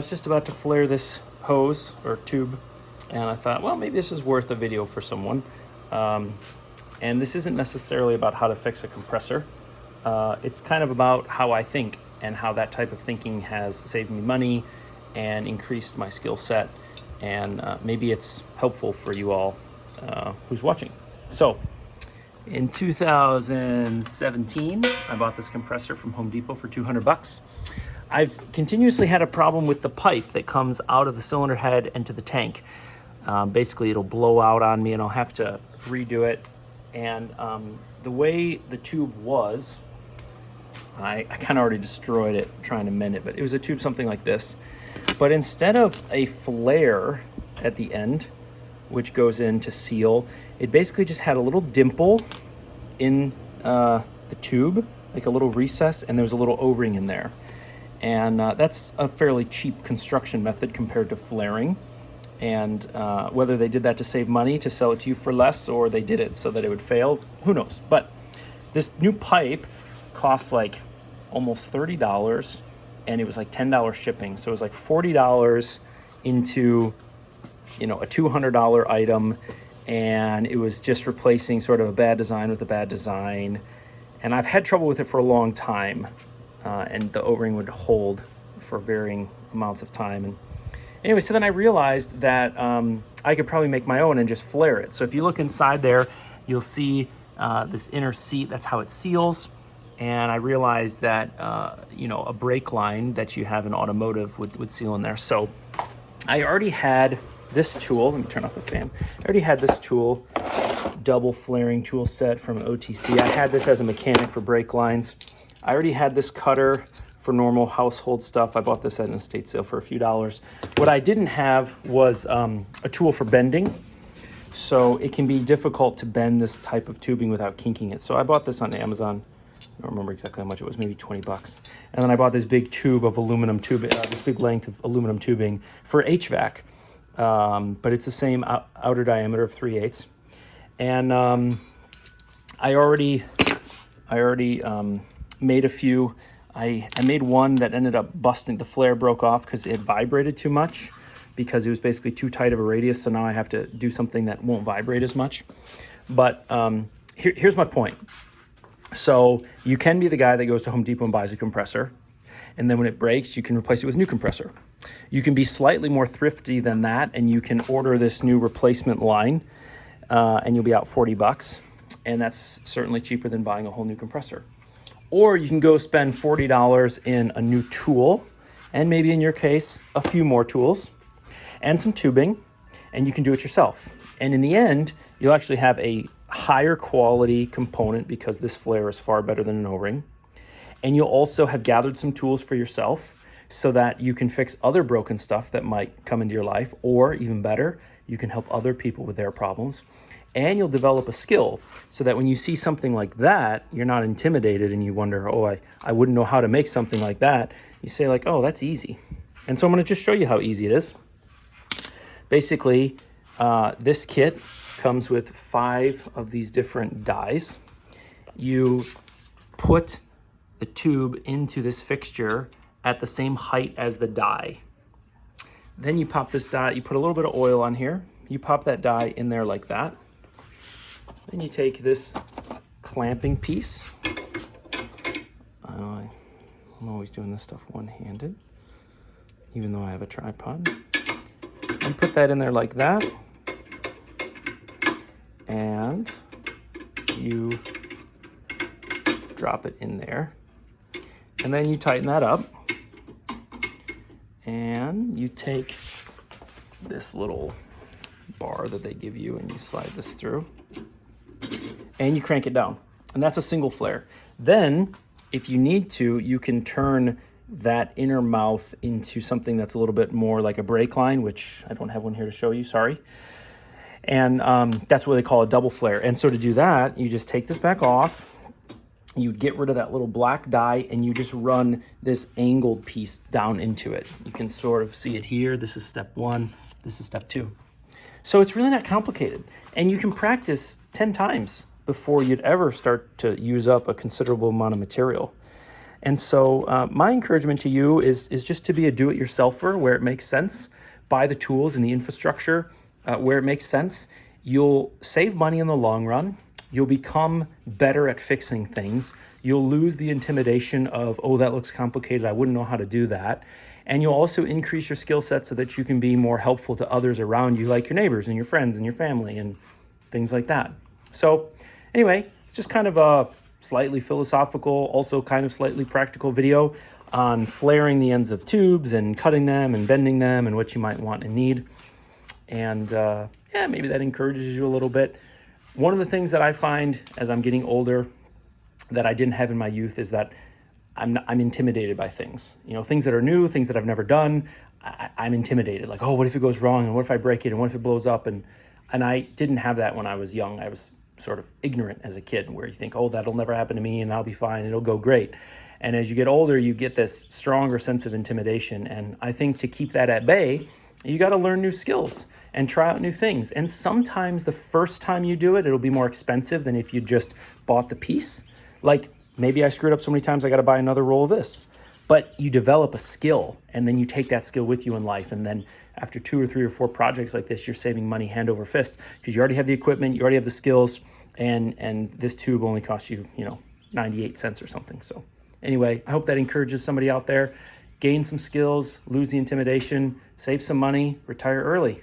I was just about to flare this hose or tube, and I thought, well, maybe this is worth a video for someone. And this isn't necessarily about how to fix a compressor. It's kind of about how I think and how that type of thinking has saved me money and increased my skill set. And maybe it's helpful for you all who's watching. So in 2017, I bought this compressor from Home Depot for 200 bucks. I've continuously had a problem with the pipe that comes out of the cylinder head into the tank. Basically, it'll blow out on me and I'll have to redo it. And the way the tube was, I kind of already destroyed it trying to mend it, but it was a tube something like this. But instead of a flare at the end, which goes in to seal, it basically just had a little dimple in the tube, like a little recess, and there's a little O-ring in there. And that's a fairly cheap construction method compared to flaring. And whether they did that to save money, to sell it to you for less, or they did it so that it would fail, who knows? But this new pipe costs like almost $30, and it was like $10 shipping. So it was like $40 into, a $200 item, and it was just replacing sort of a bad design with a bad design. And I've had trouble with it for a long time. And the O-ring would hold for varying amounts of time. And anyway, so then I realized that I could probably make my own and just flare it. So if you look inside there, you'll see this inner seat. That's how it seals. And I realized that, a brake line that you have in automotive would seal in there. So I already had this tool. Let me turn off the fan. I already had this tool, double flaring tool set from OTC. I had this as a mechanic for brake lines. I already had this cutter for normal household stuff. I bought this at an estate sale for a few dollars. What I didn't have was a tool for bending. So it can be difficult to bend this type of tubing without kinking it. So I bought this on Amazon. I don't remember exactly how much it was, maybe 20 bucks. And then I bought this big tube of aluminum tubing, this big length of aluminum tubing for HVAC. But it's the same outer diameter of 3/8. And I already made a few. I made one that ended up busting. The flare broke off because it vibrated too much, because it was basically too tight of a radius. So now I have to do something that won't vibrate as much. But here's my point. So you can be the guy that goes to Home Depot and buys a compressor, and then when it breaks, you can replace it with a new compressor. You can be slightly more thrifty than that, and you can order this new replacement line, and you'll be out 40 bucks. And that's certainly cheaper than buying a whole new compressor. Or you can go spend $40 in a new tool, and maybe in your case, a few more tools and some tubing, and you can do it yourself. And in the end, you'll actually have a higher quality component because this flare is far better than an O-ring. And you'll also have gathered some tools for yourself so that you can fix other broken stuff that might come into your life, or even better, you can help other people with their problems. And you'll develop a skill so that when you see something like that, you're not intimidated and you wonder, oh, I wouldn't know how to make something like that. You say like, oh, that's easy. And so I'm going to just show you how easy it is. Basically, this kit comes with 5 of these different dies. You put the tube into this fixture at the same height as the die. Then you pop this die, you put a little bit of oil on here. You pop that die in there like that. Then you take this clamping piece. I'm always doing this stuff one-handed, even though I have a tripod. And put that in there like that. And you drop it in there. And then you tighten that up. And you take this little bar that they give you and you slide this through. And you crank it down. And that's a single flare. Then, if you need to, you can turn that inner mouth into something that's a little bit more like a brake line, which I don't have one here to show you, sorry. And that's what they call a double flare. And so to do that, you just take this back off. You get rid of that little black die, and you just run this angled piece down into it. You can sort of see it here. This is step 1. This is step 2. So it's really not complicated. And you can practice 10 times before you'd ever start to use up a considerable amount of material. And so my encouragement to you is just to be a do-it-yourselfer where it makes sense. Buy the tools and the infrastructure where it makes sense. You'll save money in the long run. You'll become better at fixing things. You'll lose the intimidation of, oh, that looks complicated, I wouldn't know how to do that. And you'll also increase your skill set so that you can be more helpful to others around you, like your neighbors and your friends and your family and things like that. So anyway, it's just kind of a slightly philosophical, also kind of slightly practical video on flaring the ends of tubes and cutting them and bending them and what you might want and need. And yeah, maybe that encourages you a little bit. One of the things that I find as I'm getting older that I didn't have in my youth is that I'm intimidated by things. You know, things that are new, things that I've never done. I'm intimidated. Like, oh, what if it goes wrong? And what if I break it? And what if it blows up? And I didn't have that when I was young. I was sort of ignorant as a kid, where you think, oh, that'll never happen to me and I'll be fine. It'll go great. And as you get older, you get this stronger sense of intimidation. And I think to keep that at bay, you got to learn new skills and try out new things. And sometimes the first time you do it, it'll be more expensive than if you just bought the piece. Like, maybe I screwed up so many times I got to buy another roll of this. But you develop a skill, and then you take that skill with you in life. And then after 2 or 3 or 4 projects like this, you're saving money hand over fist because you already have the equipment, you already have the skills, and this tube only costs you, 98 cents or something. So anyway, I hope that encourages somebody out there. Gain some skills, lose the intimidation, save some money, retire early.